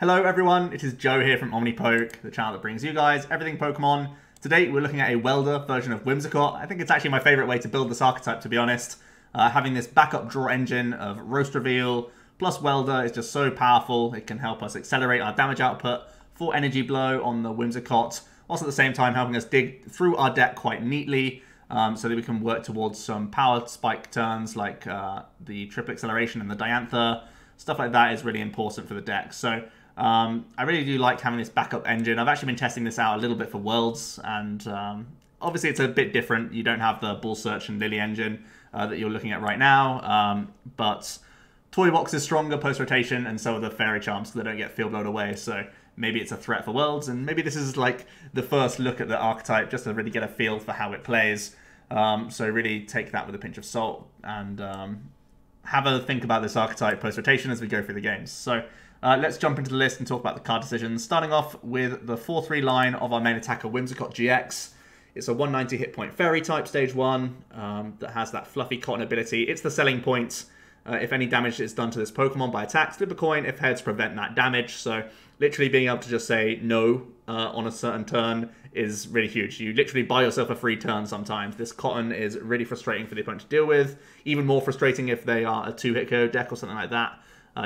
Hello everyone, it is Joe here from OmniPoke, the channel that brings you guys everything Pokemon. Today we're looking at a Welder version of Whimsicott. I think it's actually my favourite way to build this archetype, to be honest. Having this backup draw engine of Roast Reveal plus Welder is just so powerful. It can help us accelerate our damage output for Energy Blow on the Whimsicott, whilst at the same time helping us dig through our deck quite neatly so that we can work towards some power spike turns like the Triple Acceleration and the Diantha. Stuff like that is really important for the deck. So I really do like having this backup engine. I've actually been testing this out a little bit for Worlds, and obviously it's a bit different. You don't have the Bull Search and Lily engine that you're looking at right now, but Toy Box is stronger post-rotation, and so are the Fairy Charms, so they don't get field blown away, so maybe it's a threat for Worlds, and maybe this is like the first look at the archetype, just to really get a feel for how it plays. So really take that with a pinch of salt, and have a think about this archetype post-rotation as we go through the games. So let's jump into the list and talk about the card decisions. Starting off with the 4-3 line of our main attacker, Whimsicott-GX. It's a 190 hit point fairy type, stage 1, that has that fluffy cotton ability. It's the selling point. If any damage is done to this Pokemon by attacks, flip a coin. If heads, prevent that damage. So literally being able to just say no on a certain turn is really huge. You literally buy yourself a free turn sometimes. This cotton is really frustrating for the opponent to deal with. Even more frustrating if they are a 2-hit KO deck or something like that.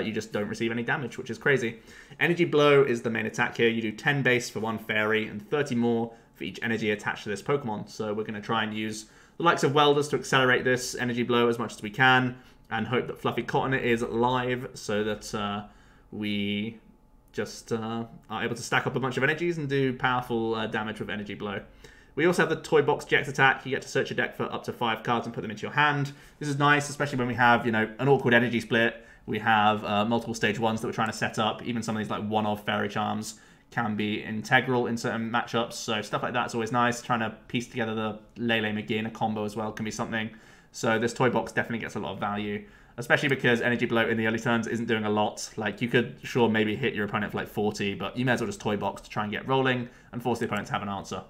You just don't receive any damage, which is crazy. Energy Blow is the main attack here. You do 10 base for 1 fairy and 30 more for each energy attached to this Pokemon. So we're going to try and use the likes of Welders to accelerate this Energy Blow as much as we can, and hope that Fluffy Cotton is live so that we just are able to stack up a bunch of energies and do powerful damage with Energy Blow. We also have the Toy Box GX attack. You get to search your deck for up to 5 cards and put them into your hand. This is nice, especially when we have, you know, an awkward energy split. We have multiple stage 1s that we're trying to set up. Even some of these like one-off Fairy Charms can be integral in certain matchups. So stuff like that's always nice. Trying to piece together the Lele Magearna combo as well can be something. So this Toy Box definitely gets a lot of value, especially because Energy Blow in the early turns isn't doing a lot. Like, you could, sure, maybe hit your opponent for like 40, but you may as well just Toy Box to try and get rolling and force the opponent to have an answer.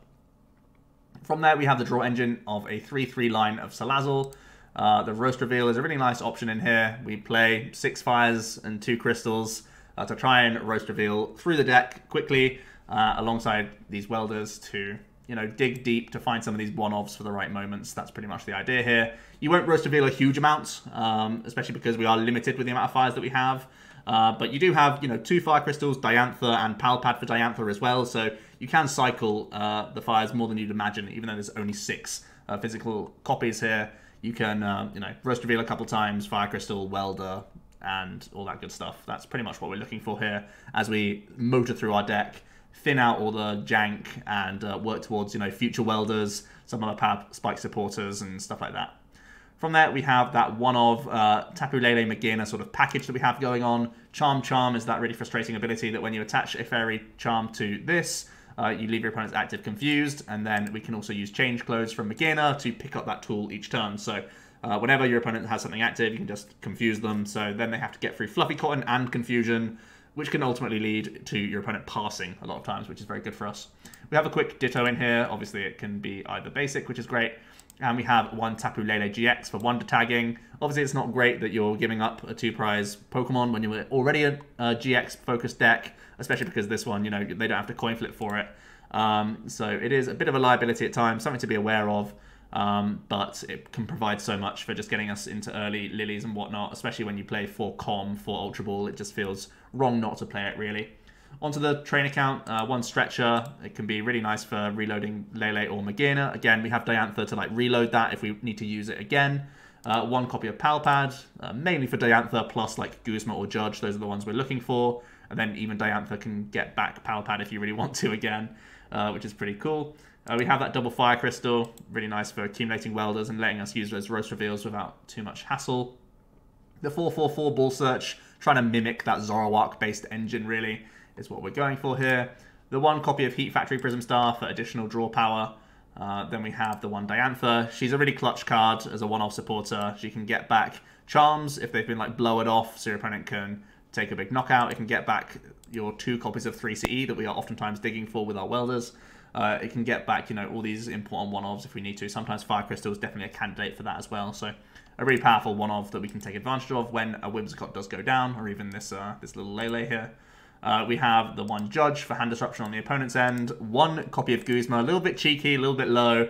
From there, we have the draw engine of a 3-3 line of Salazzle. The Roast Reveal is a really nice option in here. We play 6 fires and 2 crystals to try and Roast Reveal through the deck quickly, alongside these Welders to, you know, dig deep to find some of these one-offs for the right moments. That's pretty much the idea here. You won't Roast Reveal a huge amount, especially because we are limited with the amount of fires that we have. But you do have, you know, 2 Fire Crystals, Diantha, and Pal Pad for Diantha as well. So you can cycle the fires more than you'd imagine, even though there's only 6 physical copies here. You can, you know, Roast Reveal a couple times, Fire Crystal, Welder, and all that good stuff. That's pretty much what we're looking for here as we motor through our deck, thin out all the jank, and work towards, you know, future Welders, some other power spike supporters, and stuff like that. From there, we have that one of Tapu Lele Magearna sort of package that we have going on. Charm is that really frustrating ability that when you attach a Fairy Charm to this, you leave your opponent's active confused, and then we can also use Change Clothes from Magearna to pick up that tool each turn. So whenever your opponent has something active, you can just confuse them, so then they have to get through Fluffy Cotton and Confusion, which can ultimately lead to your opponent passing a lot of times, which is very good for us. We have a quick Ditto in here. Obviously, it can be either basic, which is great, and we have 1 Tapu Lele-GX for Wonder Tagging. Obviously, it's not great that you're giving up a 2-prize Pokemon when you're already a GX-focused deck, especially because this one, you know, they don't have to coin flip for it. So it is a bit of a liability at times, something to be aware of, but it can provide so much for just getting us into early Lilies and whatnot, especially when you play for Com, for Ultra Ball. It just feels wrong not to play it, really. Onto the train account, 1 Stretcher. It can be really nice for reloading Lele or Magearna. Again, we have Diantha to like reload that if we need to use it again. 1 copy of Pal Pad, mainly for Diantha, plus like Guzma or Judge. Those are the ones we're looking for. And then even Diantha can get back Pal Pad if you really want to again, which is pretty cool. We have that double Fire Crystal, really nice for accumulating Welders and letting us use those Roast Reveals without too much hassle. The 4-4-4 Bull Search, trying to mimic that Zoroark-based engine, really, is what we're going for here. The 1 copy of Heat Factory Prism Star for additional draw power. Then we have the 1 Diantha. She's a really clutch card as a one-off supporter. She can get back Charms if they've been like blowered off, so your opponent can take a big knockout. It can get back your 2 copies of 3CE that we are oftentimes digging for with our Welders. It can get back, you know, all these important one-offs if we need to. Sometimes Fire Crystal is definitely a candidate for that as well. So a really powerful one-off that we can take advantage of when a Whimsicott does go down, or even this this little Lele here. We have the one Judge for hand disruption on the opponent's end, one copy of Guzma, a little bit cheeky, a little bit low,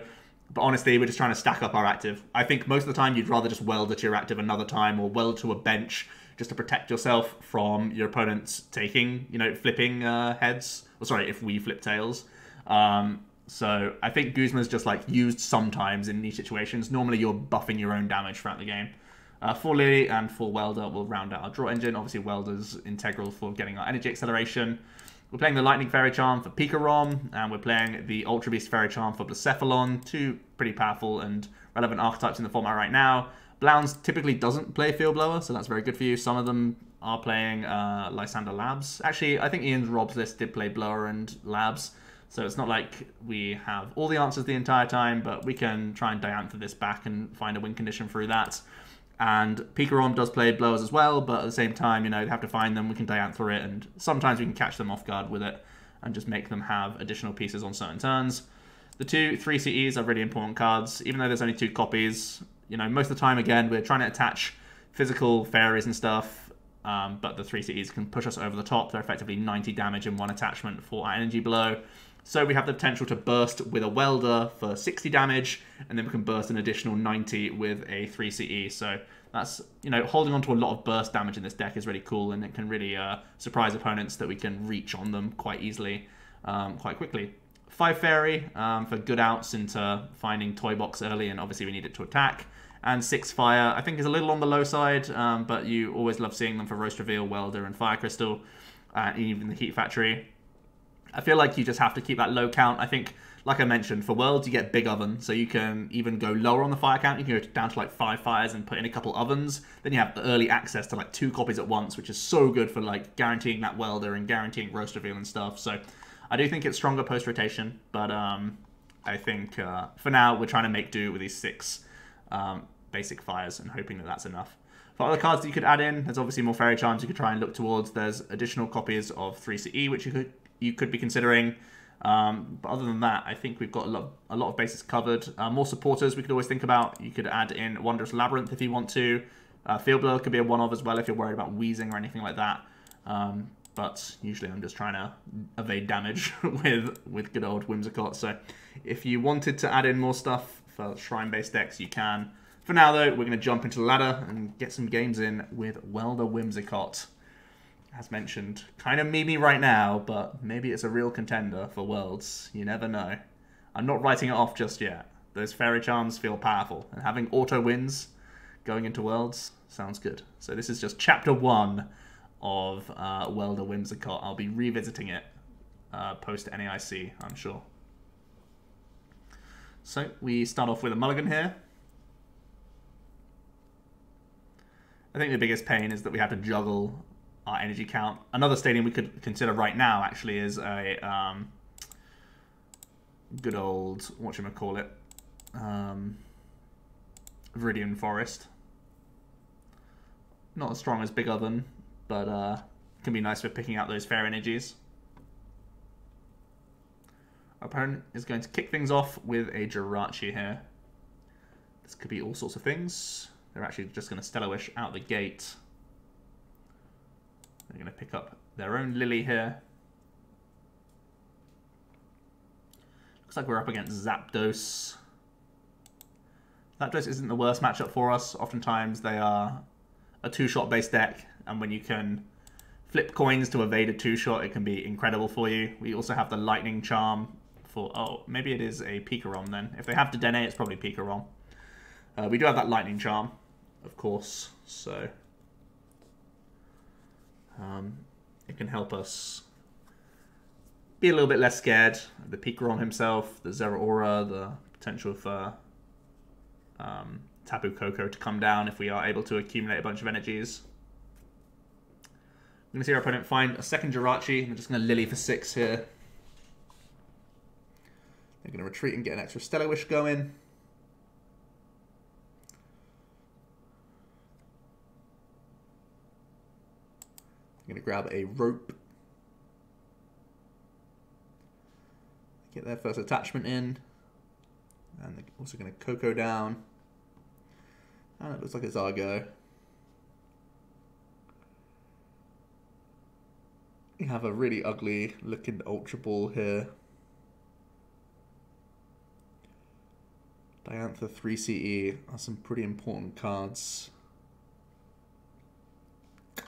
but honestly, we're just trying to stack up our active. I think most of the time you'd rather just Welder to your active another time, or Welder to a bench, just to protect yourself from your opponents taking, you know, flipping heads. Or sorry, if we flip tails. So I think Guzma's just like used sometimes in niche situations. Normally you're buffing your own damage throughout the game. 4 Lily and 4 Welder will round out our draw engine. Obviously Welder's integral for getting our energy acceleration. We're playing the Lightning Fairy Charm for Pikarom, and we're playing the Ultra Beast Fairy Charm for Blacephalon. Two pretty powerful and relevant archetypes in the format right now. Blounds typically doesn't play Field Blower, so that's very good for you. Some of them are playing Lysander Labs. Actually, I think Ian's Rob's list did play Blower and Labs, so it's not like we have all the answers the entire time, but we can try and diantha this back and find a win condition through that. And Pikarom does play Blowers as well, but at the same time, you know, they have to find them, we can diantha it, and sometimes we can catch them off guard with it and just make them have additional pieces on certain turns. The two 3 CEs are really important cards, even though there's only 2 copies. You know, most of the time, again, we're trying to attach physical fairies and stuff, but the 3 CEs can push us over the top. They're effectively 90 damage in one attachment for our energy blow. So we have the potential to burst with a Welder for 60 damage, and then we can burst an additional 90 with a 3 CE. So that's, you know, holding on to a lot of burst damage in this deck is really cool, and it can really surprise opponents that we can reach on them quite easily, quite quickly. 5 Fairy for good outs into finding Toy Box early, and obviously we need it to attack. And 6 Fire, I think is a little on the low side, but you always love seeing them for Roast Reveal, Welder, and Fire Crystal, even the Heat Factory. I feel like you just have to keep that low count. I think, like I mentioned, for Worlds you get Big Oven, so you can even go lower on the fire count. You can go down to like 5 fires and put in a couple ovens. Then you have the early access to like 2 copies at once, which is so good for like guaranteeing that Welder and guaranteeing Roast Reveal and stuff. So I do think it's stronger post-rotation, but I think for now we're trying to make do with these 6 basic fires and hoping that that's enough. For other cards that you could add in, there's obviously more Fairy Charms you could try and look towards. There's additional copies of 3 CE, which you could be considering. But other than that, I think we've got a lot of bases covered. More supporters we could always think about. You could add in Wondrous Labyrinth if you want to. Field Blower could be a one-of as well if you're worried about wheezing or anything like that. But usually I'm just trying to evade damage with good old Whimsicott. So if you wanted to add in more stuff for shrine-based decks, you can. For now, though, we're going to jump into the ladder and get some games in with Welder Whimsicott. As mentioned, kind of memey right now, but maybe it's a real contender for Worlds. You never know. I'm not writing it off just yet. Those Fairy Charms feel powerful, and having auto wins going into Worlds sounds good. So this is just Chapter 1 of Welder Whimsicott. I'll be revisiting it post-NAIC, I'm sure. So we start off with a mulligan here. I think the biggest pain is that we have to juggle our energy count. Another stadium we could consider right now actually is a good old, whatchamacallit, Viridian Forest. Not as strong as Big Oven, but can be nice for picking out those fair energies. Our opponent is going to kick things off with a Jirachi here. This could be all sorts of things. They're actually just going to Stellar Wish out the gate. They're going to pick up their own Lily here. Looks like we're up against Zapdos. Zapdos isn't the worst matchup for us. Oftentimes they are a 2-shot based deck, and when you can flip coins to evade a 2-shot, it can be incredible for you. We also have the Lightning Charm for... Oh, maybe it is a Pikarom then. If they have Dedenne, it's probably Pikarom. We do have that Lightning Charm, of course, so it can help us be a little bit less scared. The Pikarom himself, the Zeraora, the potential for Tapu Koko to come down if we are able to accumulate a bunch of energies. I'm going to see our opponent find a second Jirachi. I'm just going to Lily for 6 here. They're going to retreat and get an extra Stellar Wish going. I'm going to grab a Rope. Get their first attachment in. And they're also going to Koko down. And it looks like it's our go. We have a really ugly looking Ultra Ball here. Diantha 3CE are some pretty important cards. I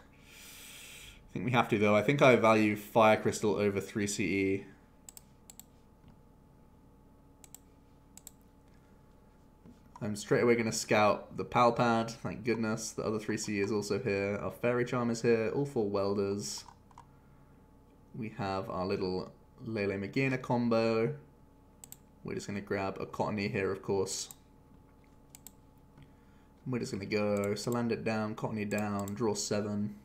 think we have to though. I think I value Fire Crystal over 3CE. I'm straight away going to scout the Pal Pad. Thank goodness. The other 3CE is also here. Our Fairy Charm is here. All 4 Welders. We have our little Lele Magearna combo. We're just going to grab a Cottonee here, of course. We're just going to go Salandit down, Cottonee down, draw 7.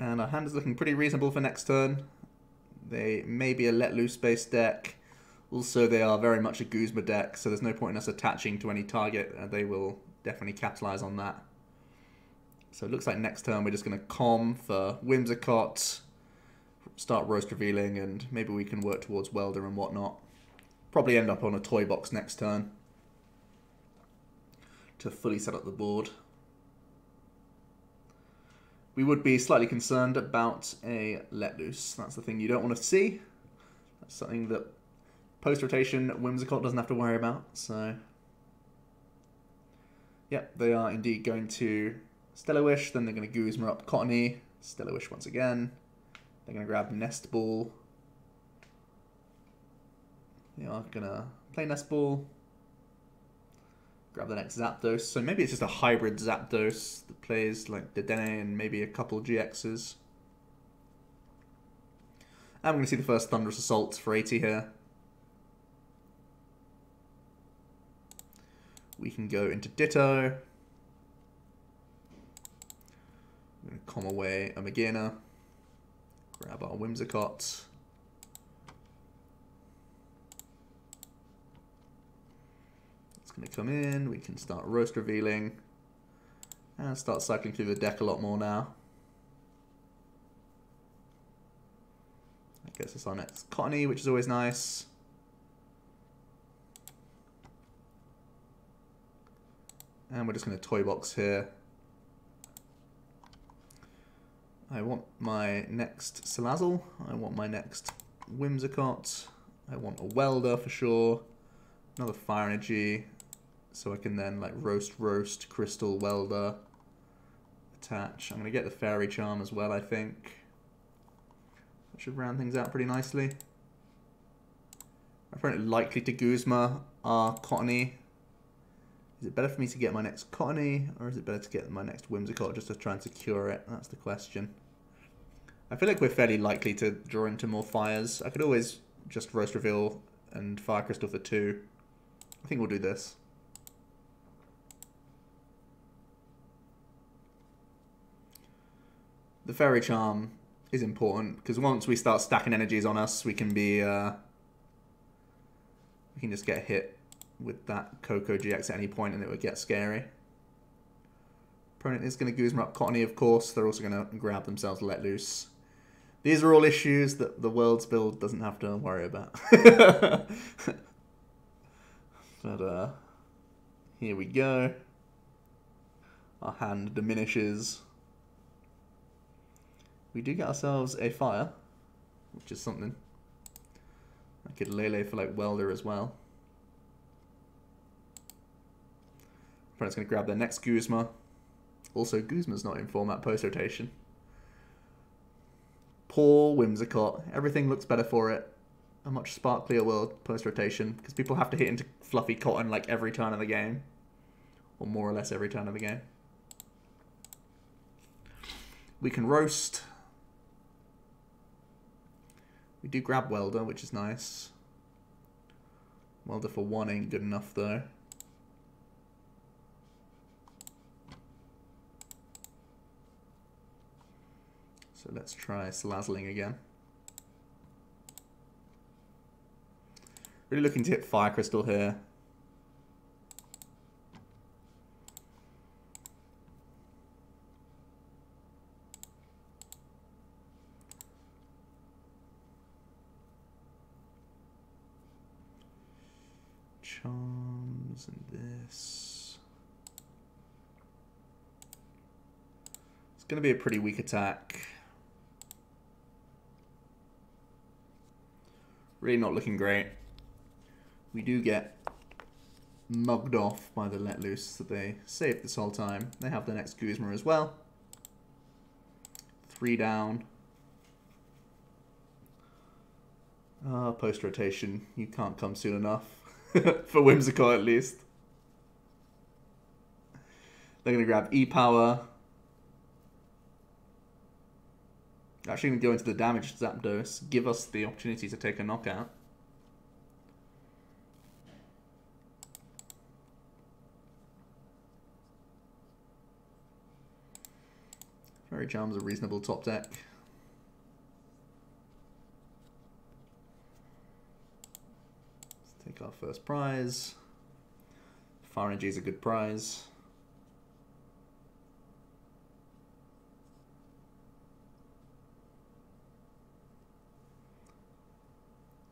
And our hand is looking pretty reasonable for next turn. They may be a Let Loose based deck. Also, they are very much a Guzma deck, so there's no point in us attaching to any target. They will definitely capitalize on that. So it looks like next turn we're just going to com for Whimsicott, start roast revealing, and maybe we can work towards Welder and whatnot. Probably end up on a toy box next turn to fully set up the board. We would be slightly concerned about a Let Loose. That's the thing you don't want to see. That's something that post-rotation Whimsicott doesn't have to worry about. So, yep, they are indeed going to Stellar Wish, then they're going to Guzma up Cottonee, Stellar Wish once again. They're going to grab Nest Ball. They are going to play Nest Ball. Grab the next Zapdos. So maybe it's just a hybrid Zapdos that plays like Dedenne and maybe a couple GXs. And we're going to see the first Thunderous Assault for 80 here. We can go into Ditto. I'm going to com away a Magearna. Grab our Whimsicott. It's going to come in. We can start roast revealing. And start cycling through the deck a lot more now. I guess it's our next Cottonee, which is always nice. And we're just going to toy box here. I want my next Salazzle. I want my next Whimsicott. I want a Welder for sure. Another Fire Energy. So I can then like roast, Crystal, Welder, attach. I'm going to get the Fairy Charm as well, I think. That should round things out pretty nicely. I'm probably likely to Guzma our Cottonee. Is it better for me to get my next Cottonee, or is it better to get my next Whimsicott just to try and secure it? That's the question. I feel like we're fairly likely to draw into more fires. I could always just roast reveal and Fire Crystal for 2. I think we'll do this. The Fairy Charm is important because once we start stacking energies on us, we can be we can just get hit with that Coco GX at any point and it would get scary. Opponent is going to Guzma up Cottonee, of course. They're also going to grab themselves Let Loose. These are all issues that the Worlds build doesn't have to worry about. But here we go. Our hand diminishes. We do get ourselves a fire, which is something. I could Lele for like Welder as well. Opponent's going to grab their next Guzma. Also, Guzma's not in format post-rotation. Poor Whimsicott. Everything looks better for it. A much sparklier world post-rotation, because people have to hit into fluffy cotton like every turn of the game. Or more or less every turn of the game. We can roast. We do grab Welder, which is nice. Welder for 1 ain't good enough though. So let's try Salazzling again. Really looking to hit Fire Crystal here. Charms and this. going to be a pretty weak attack. Really not looking great. We do get mugged off by the Let Loose that they saved this whole time. They have the next Guzma as well. 3 down. Post rotation. You can't come soon enough. For Whimsicott at least. They're going to grab E-Power. Actually going to go into the damage Zapdos. Give us the opportunity to take a knockout. Fairy Charm's a reasonable top deck. Let's take our first prize. Fire Energy is a good prize.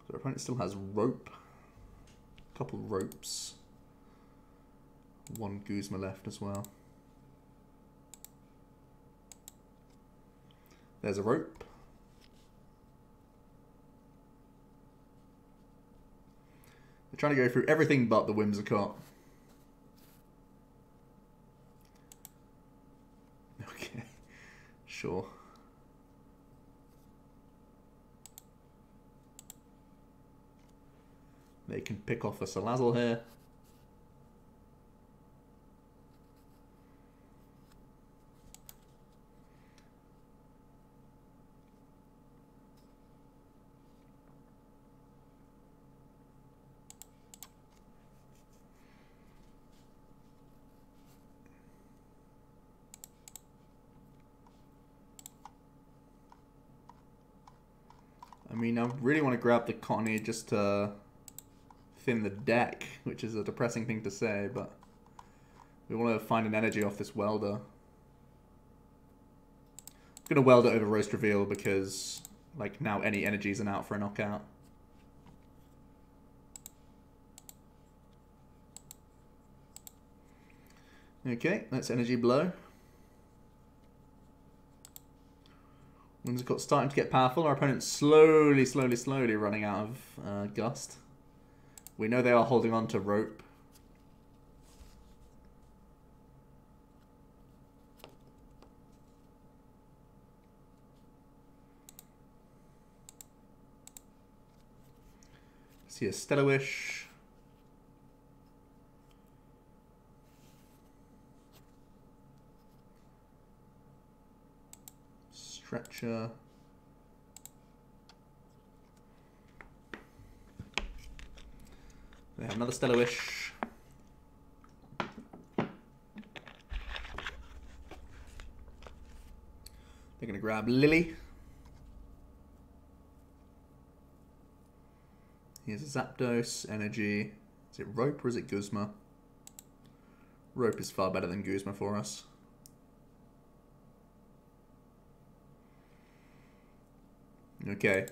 So our opponent still has Rope. A couple Ropes. 1 Guzma left as well. There's a Rope. They're trying to go through everything but the Whimsicott. Okay, sure. They can pick off a Salazzle here. I mean, I really want to grab the Cottonee just to thin the deck, which is a depressing thing to say, but we want to find an energy off this Welder. I'm going to Weld it over Roast Reveal because, like, now any energies are out for a knockout. Okay, let's Energy Blow. Whimsicott's starting to get powerful. Our opponent's slowly running out of Gust. We know they are holding on to Rope. See a Stellar Wish. Stretcher. They have another Stellar Wish. They're going to grab Lily. Here's a Zapdos, Energy. Is it Rope or is it Guzma? Rope is far better than Guzma for us. Okay,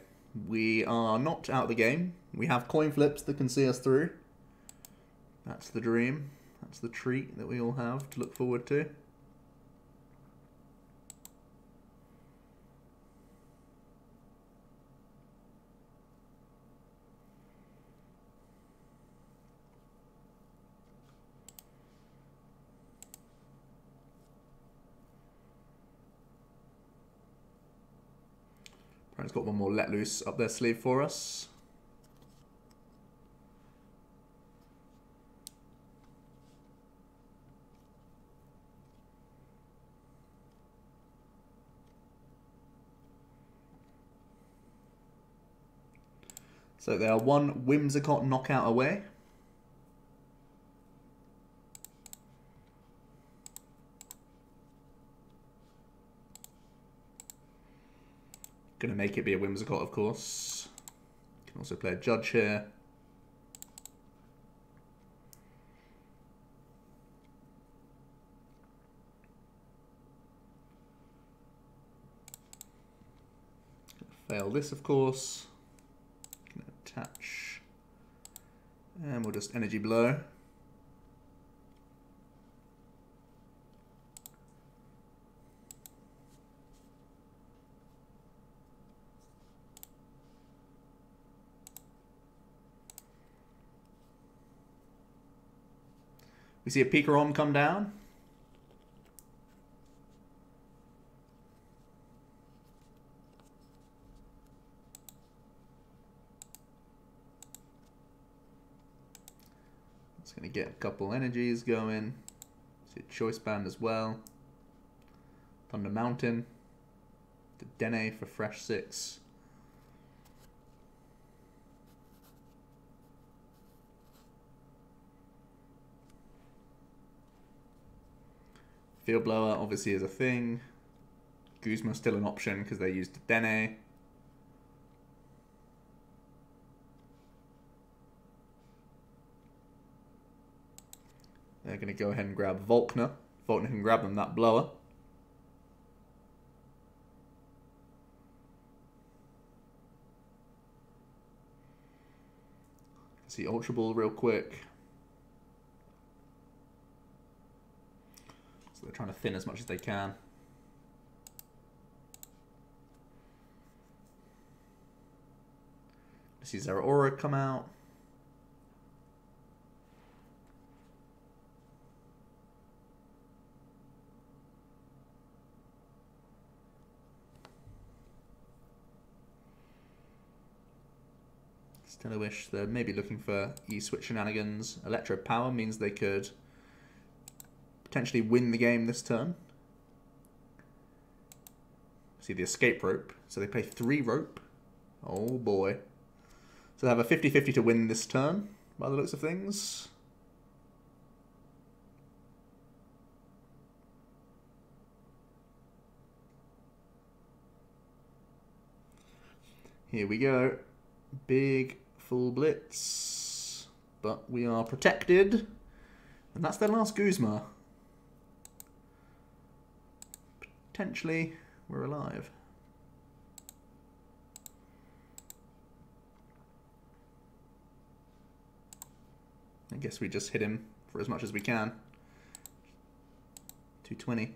we are not out of the game. We have coin flips that can see us through. That's the dream. That's the treat that we all have to look forward to. It's got one more Let Loose up their sleeve for us. So they are one Whimsicott knockout away. Going to make it be a Whimsicott, of course. Can also play a Judge here. Fail this, of course. Gonna attach. And we'll just Energy Blow. We see a Pikarom come down. It's going to get a couple energies going. See a Choice Band as well. Thunder Mountain. The Dene for Fresh 6. Field Blower obviously is a thing. Guzma still an option because they used Dene. They're going to go ahead and grab Volkner. Volkner can grab them that blower. See Ultra Ball real quick. So they're trying to thin as much as they can. See Zeraora come out. Still a wish they're maybe looking for E-switch shenanigans. Electro Power means they could potentially win the game this turn. See the Escape Rope. So they play 3 Rope. Oh boy. So they have a 50-50 to win this turn, by the looks of things. Here we go. Big full blitz. But we are protected. And that's their last Guzma. Potentially, we're alive. I guess we just hit him for as much as we can. 220.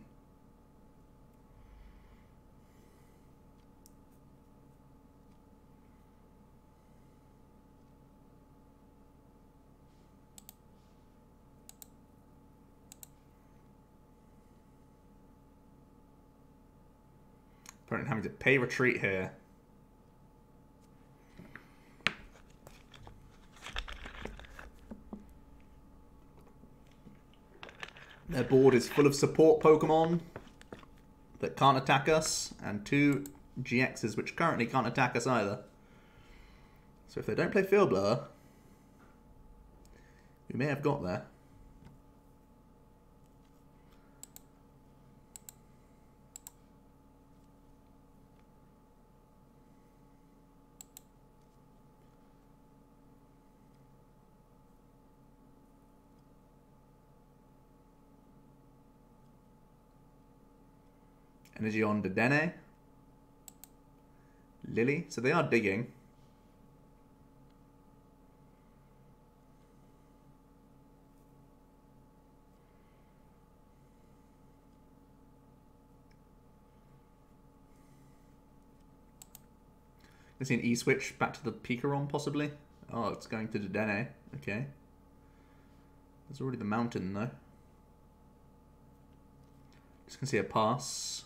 Opponent having to pay retreat here. Their board is full of support Pokemon that can't attack us, and 2 GXs which currently can't attack us either. So if they don't play Field Blower, we may have got there. Energy on to Dene. Lily. So they are digging. I see an E-switch back to the Pikarom possibly. Oh, it's going to the Dene. Okay. There's already the mountain though. Just gonna see a pass.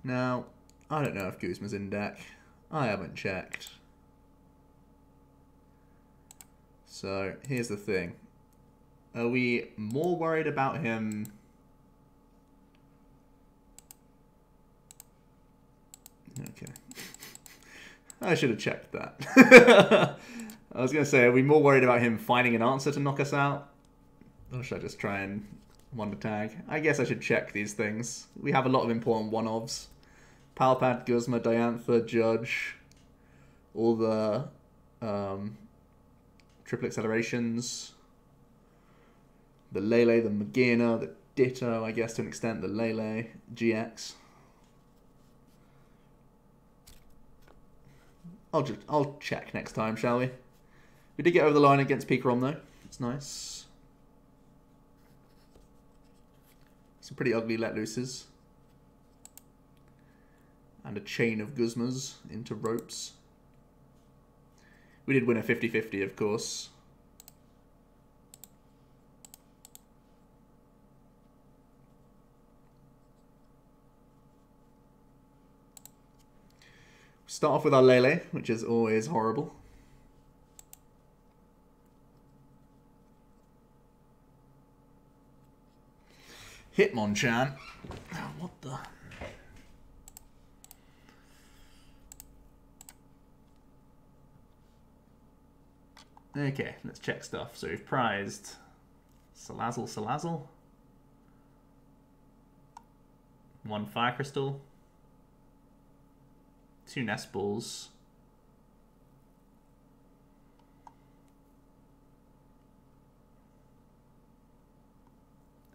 Now, I don't know if Guzma's in deck. I haven't checked. So, here's the thing. Are we more worried about him... Okay. I should have checked that. I was going to say, are we more worried about him finding an answer to knock us out? Or should I just try and wonder tag? I guess I should check these things. We have a lot of important one-ofs. Pal Pad, Guzma, Diantha, Judge, all the triple accelerations, the Lele, the Magearna, the Ditto, I guess to an extent, the Lele-GX. I'll check next time, shall we? We did get over the line against Pikarom though. It's nice. Some pretty ugly let looses. and a chain of Guzmas into ropes. We did win a 50-50, of course. Start off with our Lele, which is always horrible. Hitmonchan. Oh, what the... Okay, let's check stuff. So we've prized Salazzle. 1 Fire Crystal. 2 Nest Balls.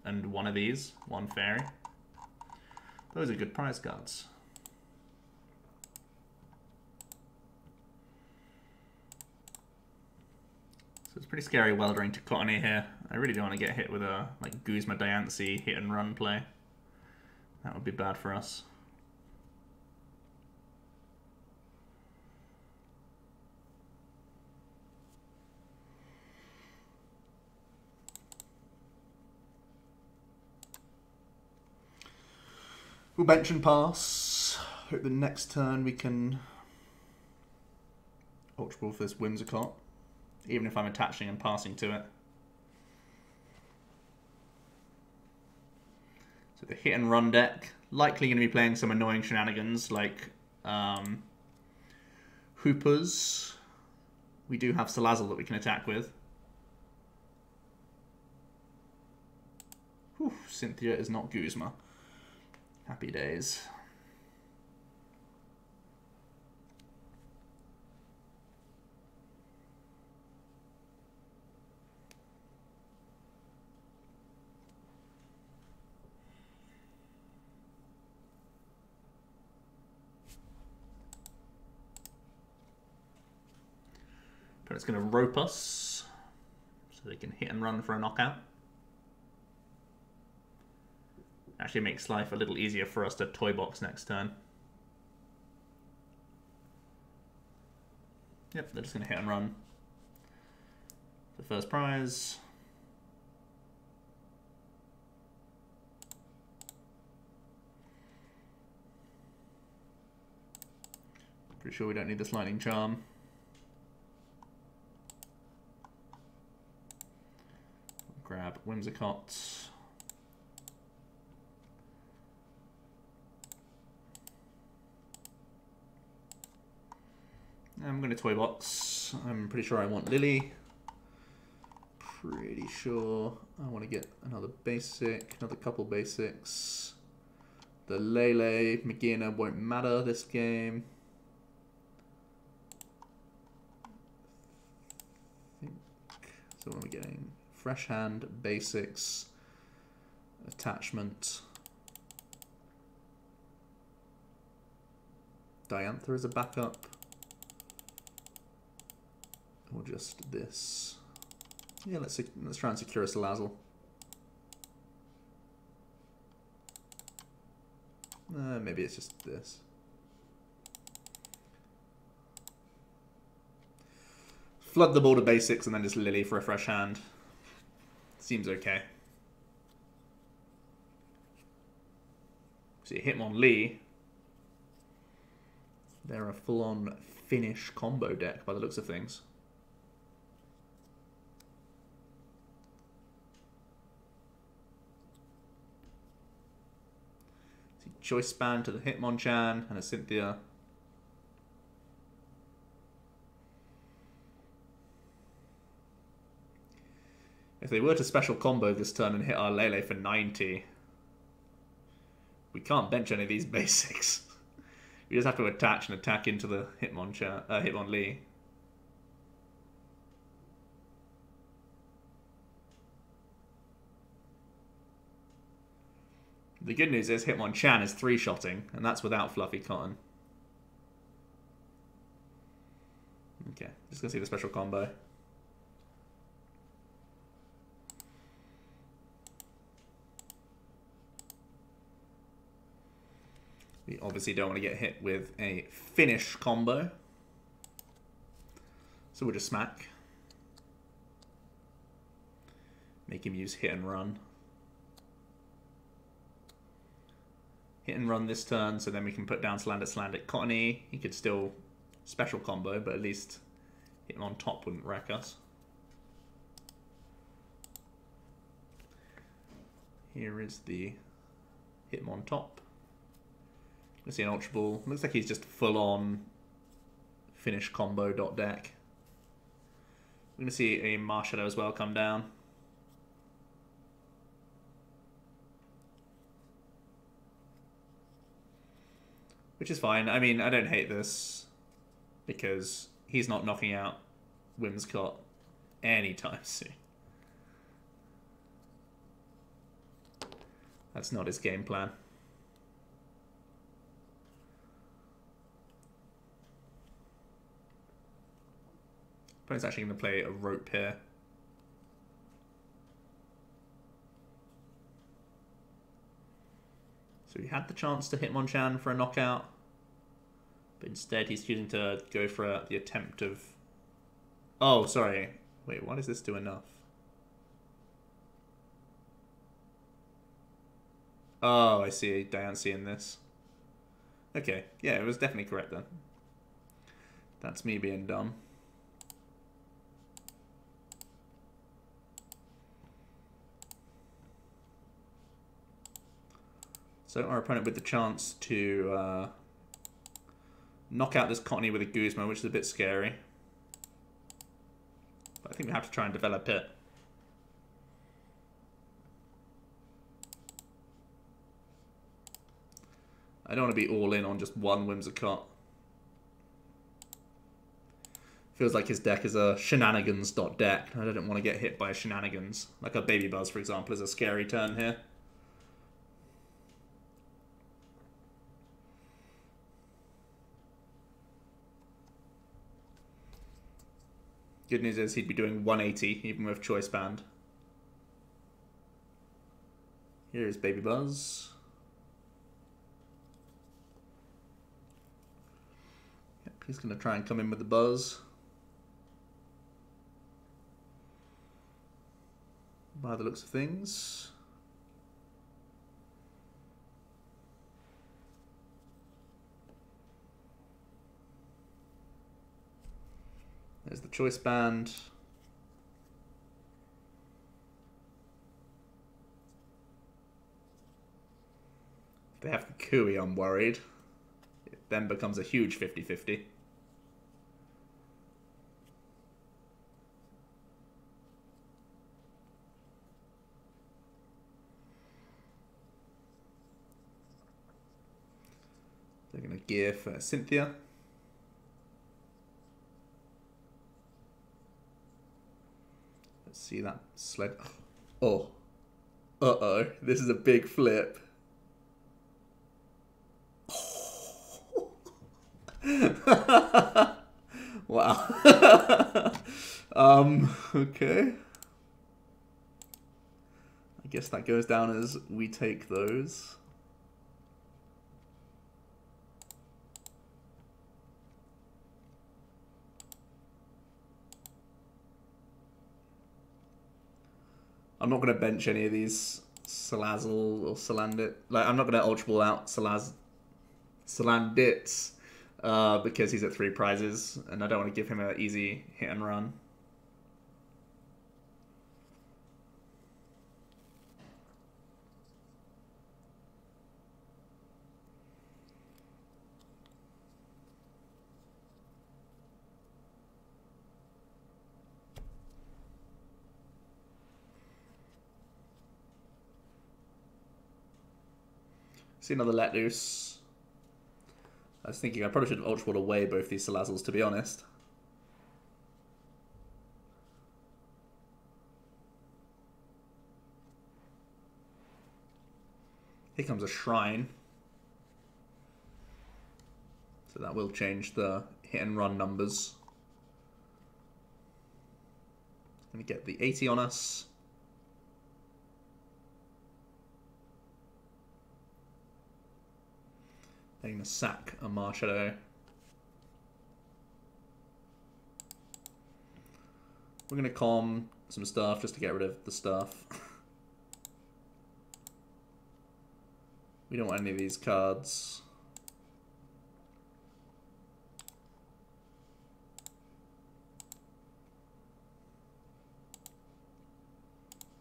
And 1 of these, 1 Fairy. Those are good prize cards. So it's pretty scary weldering to Cottonee here. I really don't want to get hit with a like Guzma Diancie hit and run play. That would be bad for us. We'll bench and pass. Hope the next turn we can Ultra Ball for this Whimsicott, even if I'm attaching and passing to it. So the hit and run deck, likely going to be playing some annoying shenanigans like Hoopers. We do have Salazzle that we can attack with. Whew, Cynthia is not Guzma. Happy days. But it's going to rope us so they can hit and run for a knockout. Actually makes life a little easier for us to toy box next turn. Yep, they're just going to hit and run. The first prize. Pretty sure we don't need this Lightning Charm. Grab Whimsicott. I'm going to toy box. I'm pretty sure I want Lily. Pretty sure I want to get another basic, another couple basics. The Lele, Magearna won't matter this game. So what am I getting? Fresh hand, basics, attachment. Diantha as a backup. Or just this. Yeah, let's try and secure a Salazzle. Maybe it's just this. Flood the board of basics and then just Lily for a fresh hand. Seems okay. See, Hitmonlee. They're a full-on Finnish combo deck by the looks of things. See, Choice Span to the Hitmonchan and a Cynthia. If they were to special combo this turn and hit our Lele for 90, we can't bench any of these basics. We just have to attach and attack into the Hitmonlee. The good news is Hitmonchan is 3-shotting, and that's without Fluffy Cotton. Okay, just gonna see the special combo. We obviously obviously don't want to get hit with a finish combo. So we'll just smack. Make him use hit and run. Hit and run this turn, so then we can put down Salandit Cottonee. He could still special combo, but at least hit him on top wouldn't wreck us. Here is the hit him on top. Let's see an Ultra Ball. Looks like he's just full on finish combo dot deck. We're going to see a Marshadow as well come down. Which is fine. I mean, I don't hate this because he's not knocking out Whimsicott anytime soon. That's not his game plan. Opponent's actually going to play a Rope here. So he had the chance to Hitmonchan for a knockout, but instead he's choosing to go for the attempt of... Oh, sorry. Wait, why does this do enough? Oh, I see. Diancie in this. Okay, yeah, it was definitely correct then. That's me being dumb. So our opponent with the chance to knock out this Cottonee with a Guzma, which is a bit scary. But I think we have to try and develop it. I don't want to be all in on just one Whimsicott. Feels like his deck is a shenanigans deck. I don't want to get hit by shenanigans. Like a Baby Buzz, for example, is a scary turn here. Good news is he'd be doing 180 even with Choice Band. Here's Baby Buzz. Yep, he's going to try and come in with the Buzz. By the looks of things. There's the Choice Band. If they have the Kui, I'm worried. It then becomes a huge 50-50. They're going to gear for Cynthia. See that sled? Oh. Uh-oh. This is a big flip. Wow. Okay. I guess that goes down as we take those. I'm not going to bench any of these Salazzle or Salandit. Like, I'm not going to Ultra Ball out Salandits because he's at 3 prizes, and I don't want to give him an easy hit and run. See another Let Loose. I was thinking I probably should have Ultra Balled away both these Salazzles, to be honest. Here comes a Shrine. So that will change the hit and run numbers. Gonna get the 80 on us. They're going to sack a Marshadow. We're going to calm some stuff just to get rid of the stuff. We don't want any of these cards.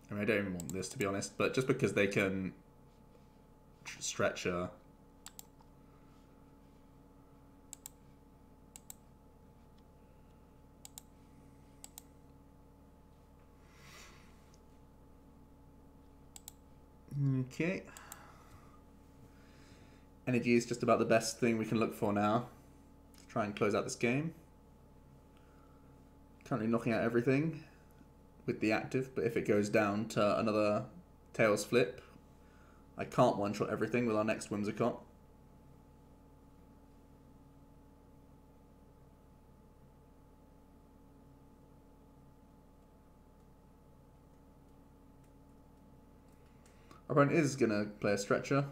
I mean, I don't even want this, to be honest, but just because they can stretch a... Okay. Energy is just about the best thing we can look for now to try and close out this game. Currently knocking out everything with the active, but if it goes down to another Tails flip, I can't one-shot everything with our next Whimsicott. Our opponent is going to play a Stretcher.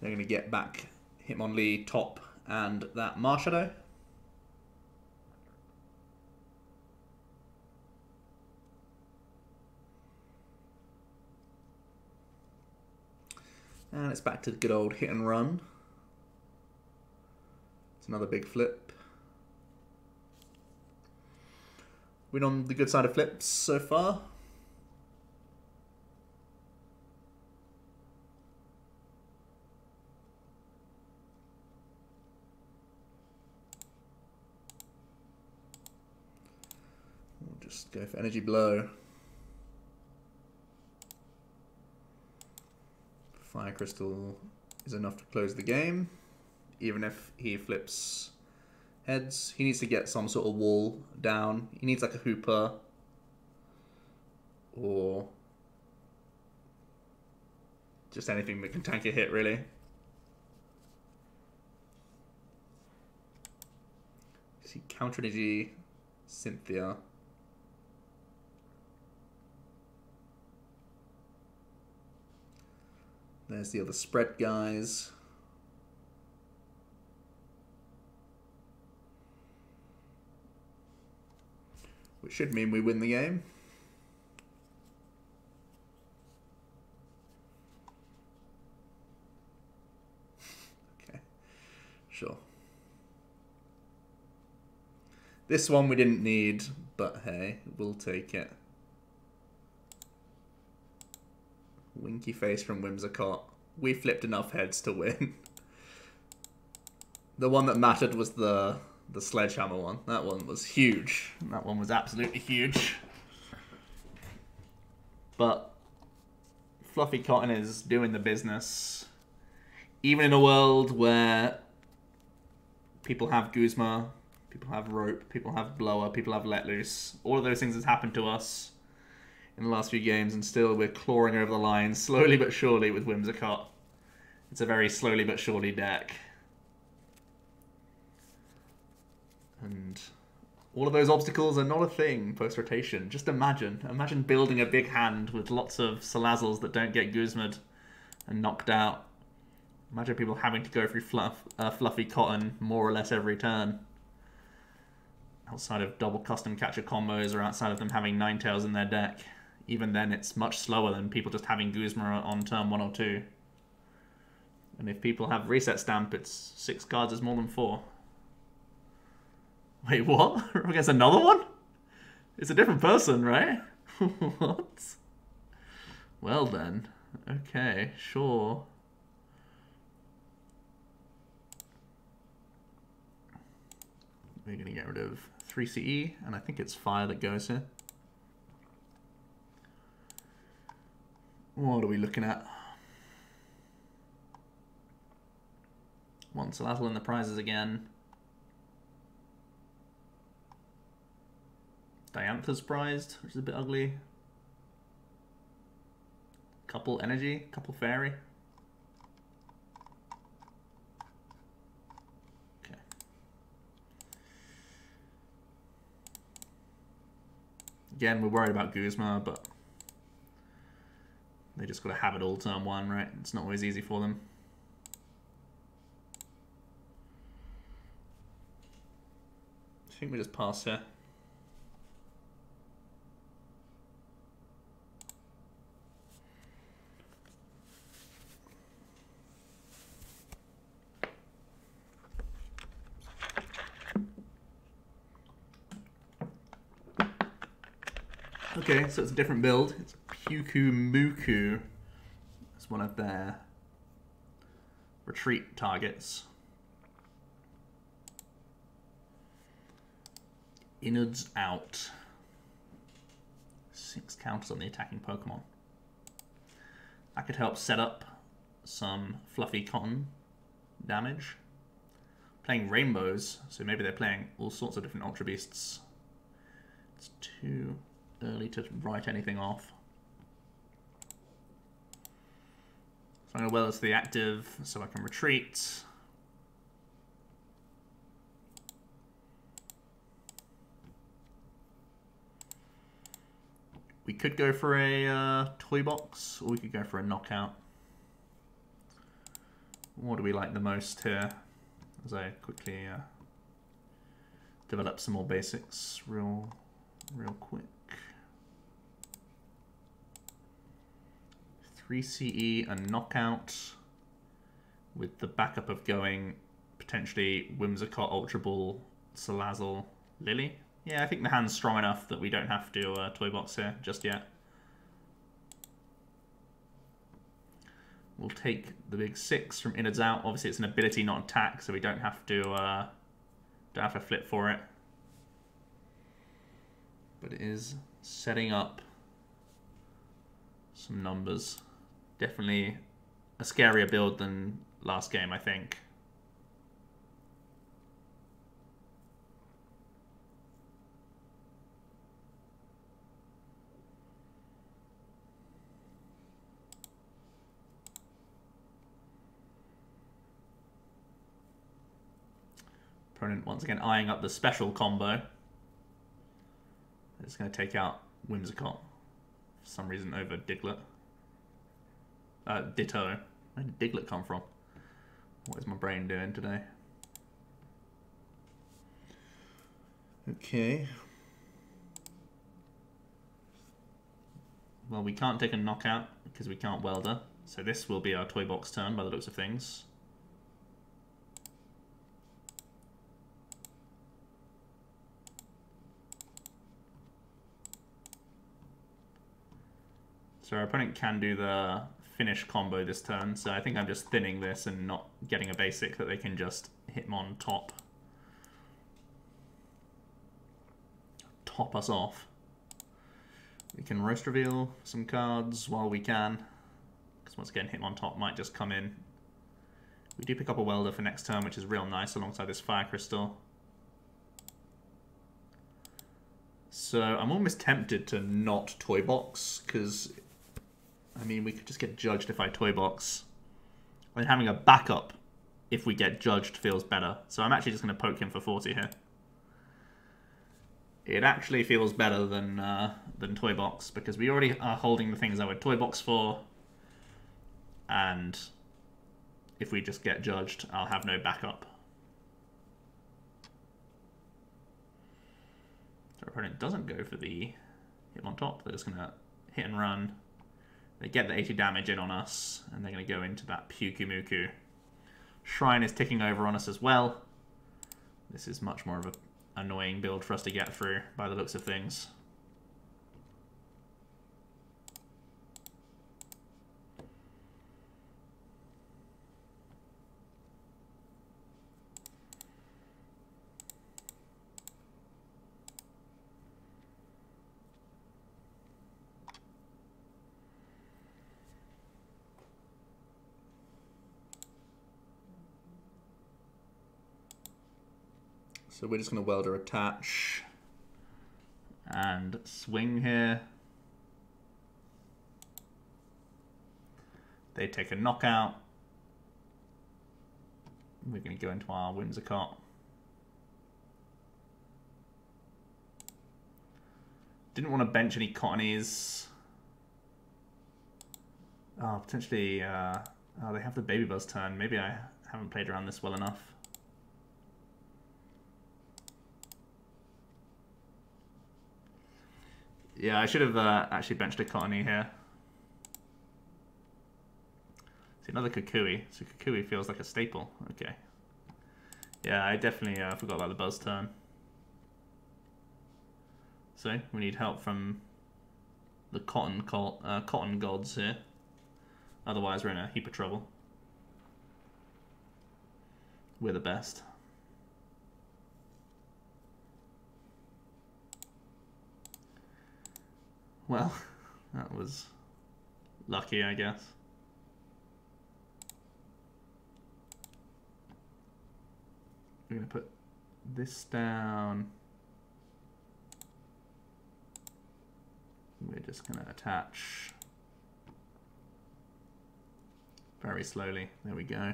They're going to get back Hitmonlee, Top, and that Marshadow. And it's back to the good old hit and run. It's another big flip. We're on the good side of flips so far. We'll just go for Energy Blow. Fire Crystal is enough to close the game. Even if he flips heads, he needs to get some sort of wall down. He needs like a Hooper or just anything that can tank a hit, really. See, Counter Energy, Cynthia. There's the other spread guys. Which should mean we win the game. Okay, sure. This one we didn't need, but hey, we'll take it. Winky face from Whimsicott. We flipped enough heads to win. The one that mattered was the sledgehammer one. That one was huge. That one was absolutely huge. But Fluffy Cotton is doing the business. Even in a world where people have Guzma, people have Rope, people have Blower, people have Let Loose. All of those things has happened to us in the last few games, and still we're clawing over the line slowly but surely with Whimsicott. It's a very slowly but surely deck. And all of those obstacles are not a thing post-rotation. Just imagine building a big hand with lots of Salazzles that don't get Guzma'd and knocked out. Imagine people having to go through Fluffy Cotton more or less every turn. Outside of double custom catcher combos or outside of them having Ninetales in their deck. Even then, it's much slower than people just having Guzma on turn 1 or 2. And if people have Reset Stamp, it's 6 cards is more than 4. Wait, what? Against another one? It's a different person, right? What? Well then. Okay, sure. We're going to get rid of 3 CE, and I think it's Fire that goes here. What are we looking at? One Salazzle in the prizes again. Diantha's prized, which is a bit ugly. Couple Energy, couple Fairy. Okay. Again, we're worried about Guzma, but they just got to have it all turn 1, right? It's not always easy for them. I think we just pass here. Okay, so it's a different build. It's Pyukumuku. It's one of their retreat targets. Innards out. 6 counters on the attacking Pokemon. That could help set up some fluffy cotton damage. Playing rainbows, so maybe they're playing all sorts of different Ultra Beasts. It's too early to write anything off. So I'm going to well as the active so I can retreat. We could go for a toy box, or we could go for a knockout. What do we like the most here? As I quickly develop some more basics real quick. 3 CE and knockout, with the backup of going potentially Whimsicott, Ultra Ball, Salazzle, Lily. Yeah, I think the hand's strong enough that we don't have to toy box here just yet. We'll take the big 6 from innards out. Obviously, it's an ability, not attack, so we don't have to flip for it. But it is setting up some numbers. Definitely a scarier build than last game, I think. Opponent once again eyeing up the special combo. It's going to take out Whimsicott for some reason over Diglett. Ditto. Where did Diglett come from? What is my brain doing today? Okay. Well, we can't take a knockout because we can't welder. So this will be our toy box turn by the looks of things. So our opponent can do the finish combo this turn, so I think I'm just thinning this and not getting a basic that they can just hit him on top. Top us off. We can roast reveal some cards while we can, because once again, hit him on top might just come in. We do pick up a welder for next turn, which is real nice alongside this Fire Crystal. So I'm almost tempted to not toy box, because I mean, we could just get judged if I toy box. And having a backup if we get judged feels better. So I'm actually just going to poke him for 40 here. It actually feels better than toy box, because we already are holding the things I would toy box for. And if we just get judged, I'll have no backup. So our opponent doesn't go for the hit on top. They're just going to hit and run. They get the 80 damage in on us, and they're going to go into that Pyukumuku. Shrine is ticking over on us as well. This is much more of an annoying build for us to get through by the looks of things. So we're just going to welder attach and swing here. They take a knockout. We're going to go into our Whimsicott. Didn't want to bench any Cottonees. Oh, potentially, oh, they have the Baby Buzz turn. Maybe I haven't played around this well enough. Yeah, I should have actually benched a Cottonee here. See, another Kukui. So Kukui feels like a staple. Okay. Yeah, I definitely forgot about the Buzz turn. So, we need help from the cotton gods here. Otherwise, we're in a heap of trouble. We're the best. Well, that was lucky, I guess. We're going to put this down. We're just going to attach very slowly. There we go.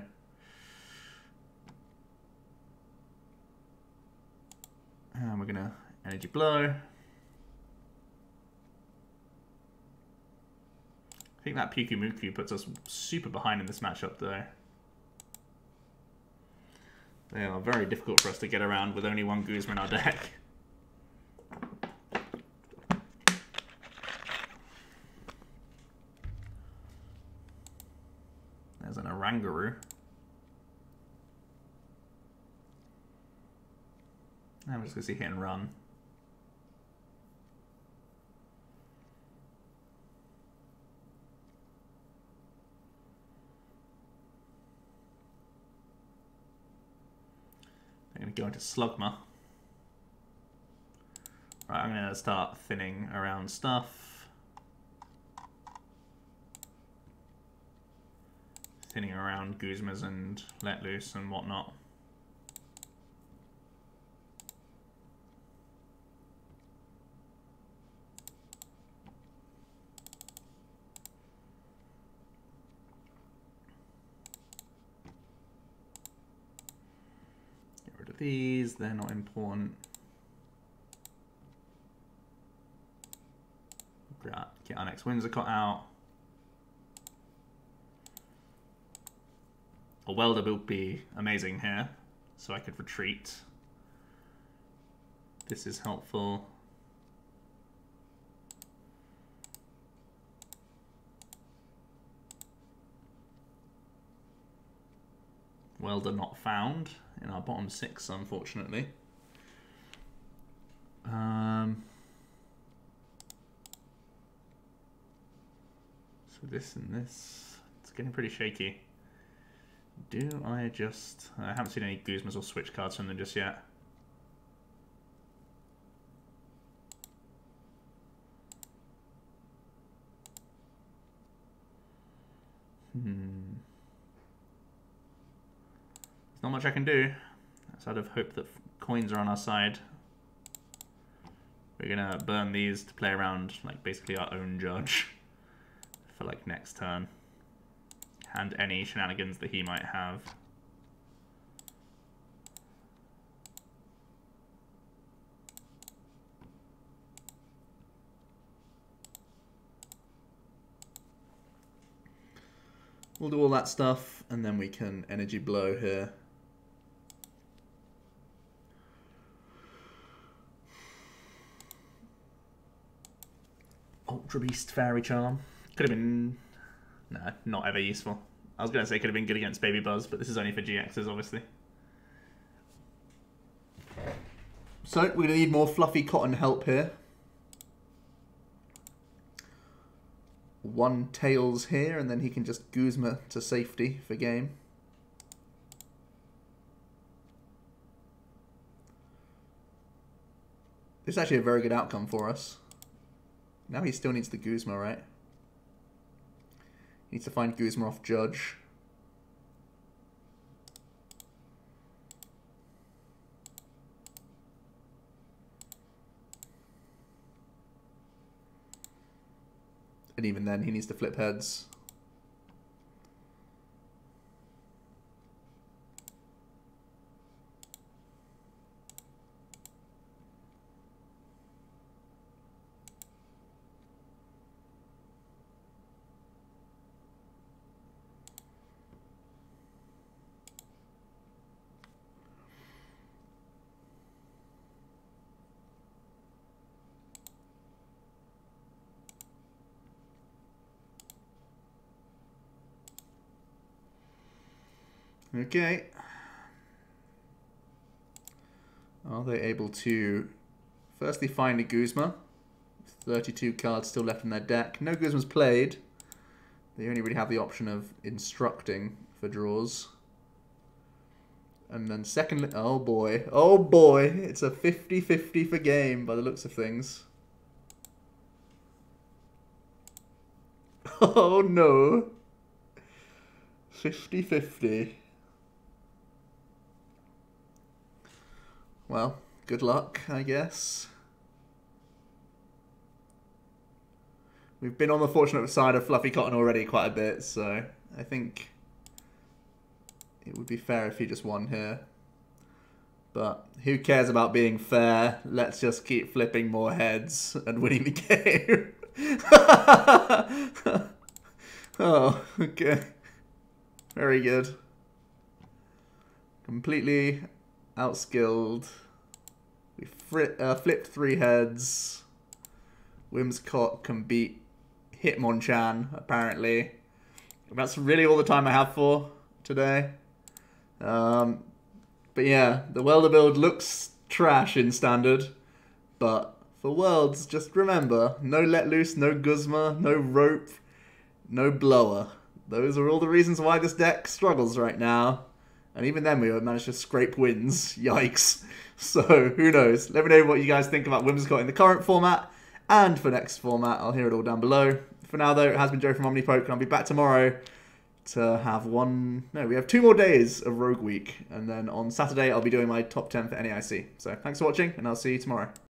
And we're going to energy blow. I think that Pyukumuku puts us super behind in this matchup though. They are very difficult for us to get around with only one Guzma in our deck. There's an Oranguru. I'm just going to see hit and run. I'm going to go into Slugma. Right, I'm going to start thinning around stuff. Thinning around Guzmas and Let Loose and whatnot. Get rid of these, they're not important. Get our next Whimsicott out. A Welder would be amazing here, so I could retreat. This is helpful. Welder not found in our bottom 6, unfortunately. So this and this, it's getting pretty shaky. Do I just... I haven't seen any Guzmas or switch cards from them just yet. There's not much I can do. Outside of hope that coins are on our side. We're gonna burn these to play around like basically our own Judge for like next turn. And any shenanigans that he might have. We'll do all that stuff, and then we can energy blow here. Ultra Beast Fairy Charm. Could have been... No, not ever useful. I was going to say could have been good against Baby Buzz, but this is only for GXs, obviously. So, we're going to need more fluffy cotton help here. One Tails here, and then he can just Guzma to safety for game. This is actually a very good outcome for us. Now he still needs the Guzma, right? He needs to find Guzma off Judge. And even then, he needs to flip heads. Okay. Are they able to firstly find a Guzma? 32 cards still left in their deck. No Guzmas played. They only really have the option of instructing for draws. And then secondly, oh boy, it's a 50-50 for game by the looks of things. Oh no. 50-50. Well, good luck, I guess. We've been on the fortunate side of Fluffy Cotton already quite a bit, so I think it would be fair if he just won here. But who cares about being fair? Let's just keep flipping more heads and winning the game. Oh, okay. Very good. Completely outskilled. We flipped 3 heads. Whimsicott can beat Hitmonchan, apparently. That's really all the time I have for today. But yeah, the Welder build looks trash in Standard. But for Worlds, just remember, no Let Loose, no Guzma, no Rope, no Blower. Those are all the reasons why this deck struggles right now. And even then we managed to scrape wins. Yikes. So, who knows? Let me know what you guys think about Whimsicott in the current format. And for next format, I'll hear it all down below. For now, though, it has been Joe from OmniPoke, and I'll be back tomorrow to have we have 2 more days of Rogue Week. And then on Saturday, I'll be doing my top 10 for NAIC. So, thanks for watching, and I'll see you tomorrow.